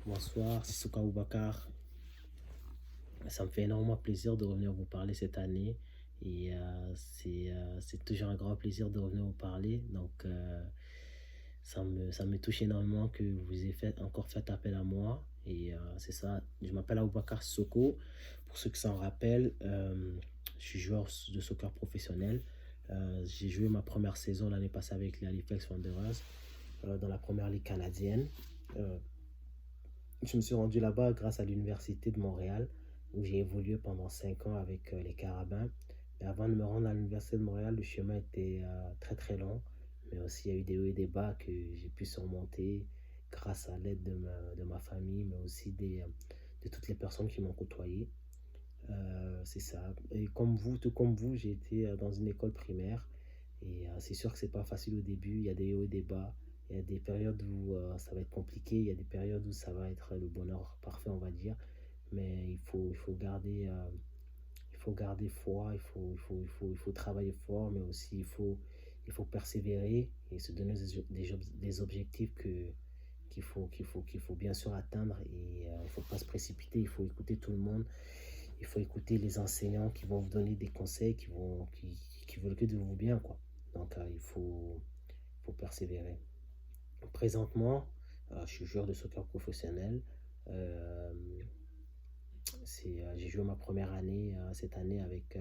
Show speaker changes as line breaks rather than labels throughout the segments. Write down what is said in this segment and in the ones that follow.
Bonsoir, c'est Souka Oubakar. Ça me fait énormément plaisir de revenir vous parler cette année et c'est toujours un grand plaisir de revenir vous parler. Ça me touche énormément que vous ayez encore fait appel à moi et c'est ça. Je m'appelle Aboubakar Soko. Pour ceux qui s'en rappellent, je suis joueur de soccer professionnel. J'ai joué ma première saison l'année passée avec les Halifax Wanderers dans la première ligue canadienne. Euh, Je me suis rendu là-bas grâce à l'Université de Montréal, où j'ai évolué pendant 5 ans avec les Carabins. Mais avant de me rendre à l'Université de Montréal, le chemin était très très long. Mais aussi, il y a eu des hauts et des bas que j'ai pu surmonter grâce à l'aide de ma famille, mais aussi de toutes les personnes qui m'ont côtoyé. C'est ça. Et comme vous, tout comme vous, j'ai été dans une école primaire. Et c'est sûr que c'est pas facile au début. Il y a des hauts et des bas. Il y a des périodes où ça va être compliqué. Il y a des périodes où ça va être le bonheur parfait, on va dire. Mais il faut garder foi. Il faut travailler fort. Mais aussi, il faut persévérer et se donner des objectifs qu'il faut bien sûr atteindre. Et il ne faut pas se précipiter. Il faut écouter tout le monde. Il faut écouter les enseignants qui vont vous donner des conseils, qui veulent que de vous bien, quoi. Il faut persévérer. Présentement, je suis joueur de soccer professionnel. Euh, j'ai joué ma première année cette année avec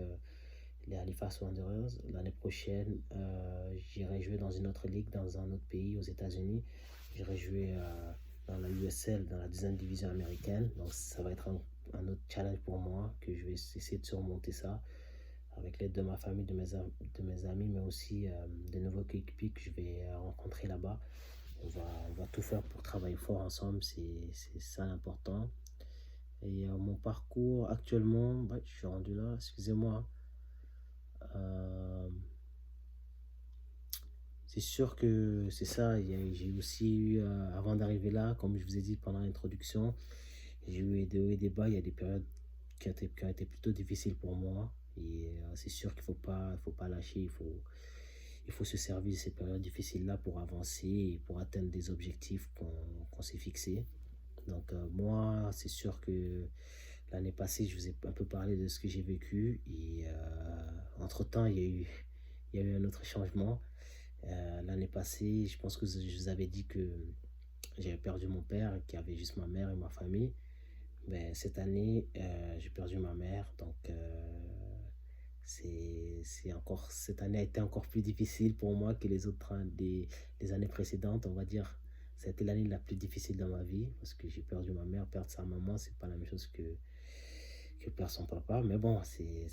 les Halifax Wanderers. L'année prochaine, j'irai jouer dans une autre ligue, dans un autre pays, aux États-Unis. J'irai jouer dans la USL, dans la deuxième division américaine. Donc ça va être un autre challenge pour moi, que je vais essayer de surmonter ça avec l'aide de ma famille, de mes amis, mais aussi de nouveaux coéquipiers que je vais rencontrer là-bas. On va tout faire pour travailler fort ensemble, c'est ça l'important. Et mon parcours actuellement, je suis rendu là, excusez-moi. Euh, c'est sûr que c'est ça. J'ai aussi eu, avant d'arriver là, comme je vous ai dit pendant l'introduction, j'ai eu des hauts et des bas. Il y a des périodes qui ont été plutôt difficiles pour moi. Et c'est sûr qu'il faut pas lâcher. Il faut se servir de ces périodes difficiles-là pour avancer et pour atteindre des objectifs qu'on s'est fixés. Moi, c'est sûr que l'année passée, je vous ai un peu parlé de ce que j'ai vécu. Et entre-temps, il y a eu un autre changement. L'année passée, je pense que je vous avais dit que j'avais perdu mon père, qui avait juste ma mère et ma famille. Mais cette année, j'ai perdu ma mère. Cette année a été encore plus difficile pour moi que les autres des années précédentes. On va dire, c'était l'année la plus difficile dans ma vie parce que j'ai perdu ma mère. Perdre sa maman, c'est pas la même chose que perdre son papa. Mais bon, c'est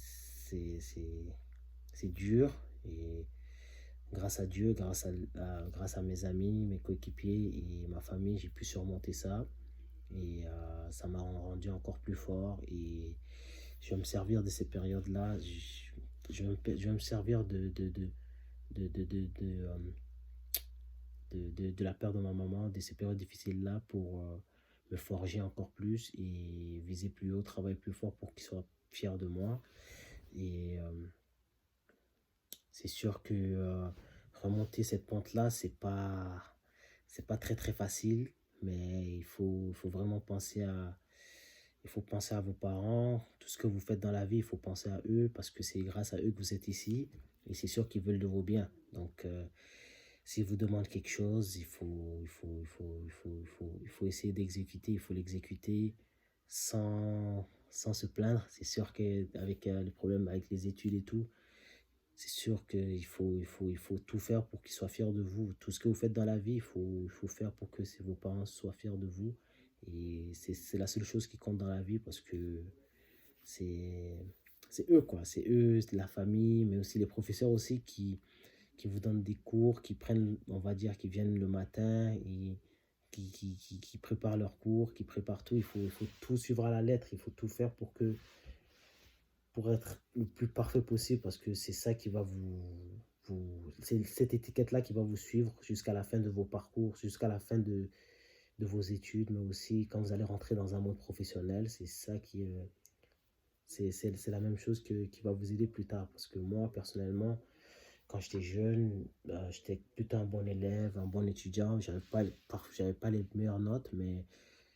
dur. Et grâce à Dieu, grâce à mes amis, mes coéquipiers et ma famille, j'ai pu surmonter ça. Et ça m'a rendu encore plus fort. Et je vais me servir de ces périodes-là. Je vais me servir de la perte de ma maman, de ces périodes difficiles-là pour me forger encore plus et viser plus haut, travailler plus fort pour qu'il soit fier de moi. Et c'est sûr que remonter cette pente-là, c'est pas très très facile, mais il faut vraiment il faut penser à vos parents, tout ce que vous faites dans la vie, il faut penser à eux parce que c'est grâce à eux que vous êtes ici et c'est sûr qu'ils veulent de vos biens. S'ils vous demandent quelque chose, il faut essayer d'exécuter, il faut l'exécuter sans se plaindre. C'est sûr qu'avec les problèmes avec les études et tout, c'est sûr il faut tout faire pour qu'ils soient fiers de vous. Tout ce que vous faites dans la vie, il faut faire pour que vos parents soient fiers de vous. Et c'est la seule chose qui compte dans la vie parce que c'est c'est eux, quoi. C'est eux, c'est la famille, mais aussi les professeurs aussi qui vous donnent des cours, qui prennent, on va dire, qui viennent le matin et qui préparent leurs cours, qui préparent tout. Il faut tout suivre à la lettre. Il faut tout faire pour être le plus parfait possible parce que c'est ça qui va c'est cette étiquette-là qui va vous suivre jusqu'à la fin de vos parcours, jusqu'à la fin de vos études, mais aussi quand vous allez rentrer dans un monde professionnel, c'est ça c'est la même chose qui va vous aider plus tard. Parce que moi, personnellement, quand j'étais jeune, j'étais plutôt un bon élève, un bon étudiant. J'avais pas les meilleures notes, mais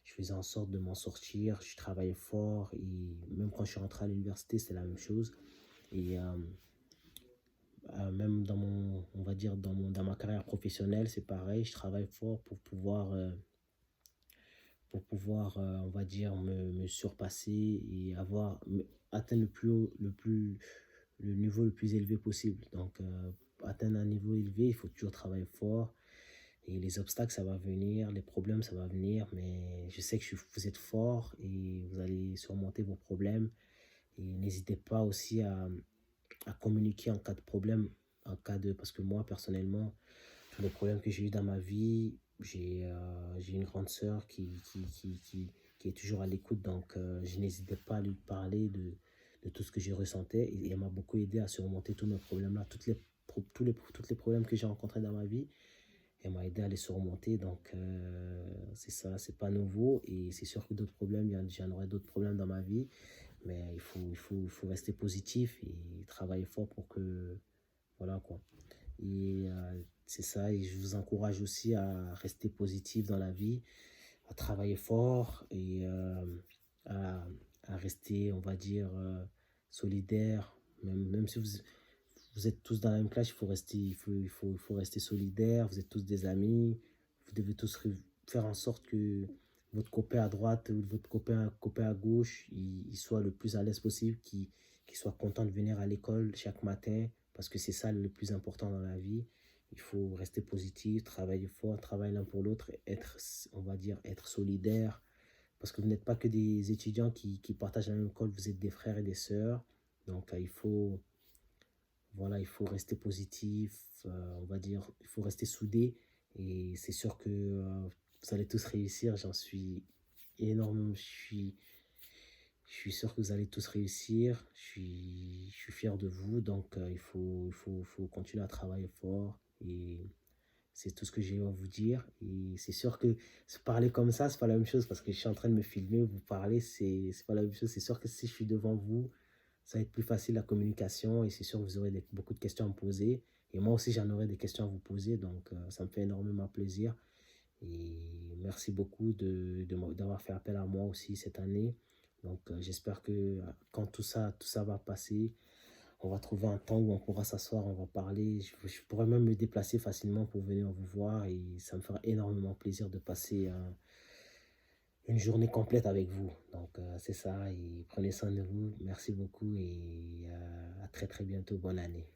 je faisais en sorte de m'en sortir, je travaillais fort et même quand je suis rentré à l'université, c'est la même chose. Et même dans mon, on va dire, dans ma carrière professionnelle, c'est pareil, je travaille fort pour pouvoir, on va dire, me surpasser et atteindre le niveau le plus élevé possible. Donc, pour atteindre un niveau élevé, il faut toujours travailler fort. Et les obstacles, ça va venir, les problèmes, ça va venir, mais je sais que vous êtes fort et vous allez surmonter vos problèmes. Et n'hésitez pas aussi à communiquer en cas de problème, parce que moi, personnellement, tous les problèmes que j'ai eu dans ma vie, j'ai une grande sœur qui est toujours à l'écoute, donc je n'hésitais pas à lui parler de tout ce que je ressentais et elle m'a beaucoup aidé à surmonter tous mes problèmes-là, tous les problèmes que j'ai rencontrés dans ma vie, elle m'a aidé à les surmonter, donc c'est ça, c'est pas nouveau et c'est sûr que d'autres problèmes, j'en aurai d'autres problèmes dans ma vie, mais il faut rester positif et travailler fort pour que, voilà quoi. Et c'est ça, et je vous encourage aussi à rester positif dans la vie, à travailler fort et à, à rester, on va dire, solidaire. Même si vous êtes tous dans la même classe, il faut rester solidaire. Vous êtes tous des amis. Vous devez tous faire en sorte que votre copain à droite ou votre copain à gauche, il soit le plus à l'aise possible, qu'il soit content de venir à l'école chaque matin, parce que c'est ça le plus important dans la vie. Il faut rester positif, travailler fort, travailler l'un pour l'autre, être, on va dire, être solidaire, parce que vous n'êtes pas que des étudiants qui partagent la même école, vous êtes des frères et des sœurs. Donc, voilà, il faut rester positif, on va dire, il faut rester soudé. Et c'est sûr que vous allez tous réussir, j'en suis énormément, je suis sûr que vous allez tous réussir. Je suis fier de vous. Donc, faut continuer à travailler fort. Et c'est tout ce que j'ai à vous dire. Et c'est sûr que se parler comme ça, c'est pas la même chose parce que je suis en train de me filmer, vous parler, c'est pas la même chose. C'est sûr que si je suis devant vous, ça va être plus facile la communication et c'est sûr que vous aurez beaucoup de questions à me poser. Et moi aussi, j'en aurai des questions à vous poser. Donc, ça me fait énormément plaisir. Et merci beaucoup d'avoir fait appel à moi aussi cette année. Donc, j'espère que quand tout ça va passer, on va trouver un temps où on pourra s'asseoir, on va parler. Je pourrais même me déplacer facilement pour venir vous voir et ça me fera énormément plaisir de passer une journée complète avec vous. Donc, c'est ça et prenez soin de vous. Merci beaucoup et à très très bientôt. Bonne année.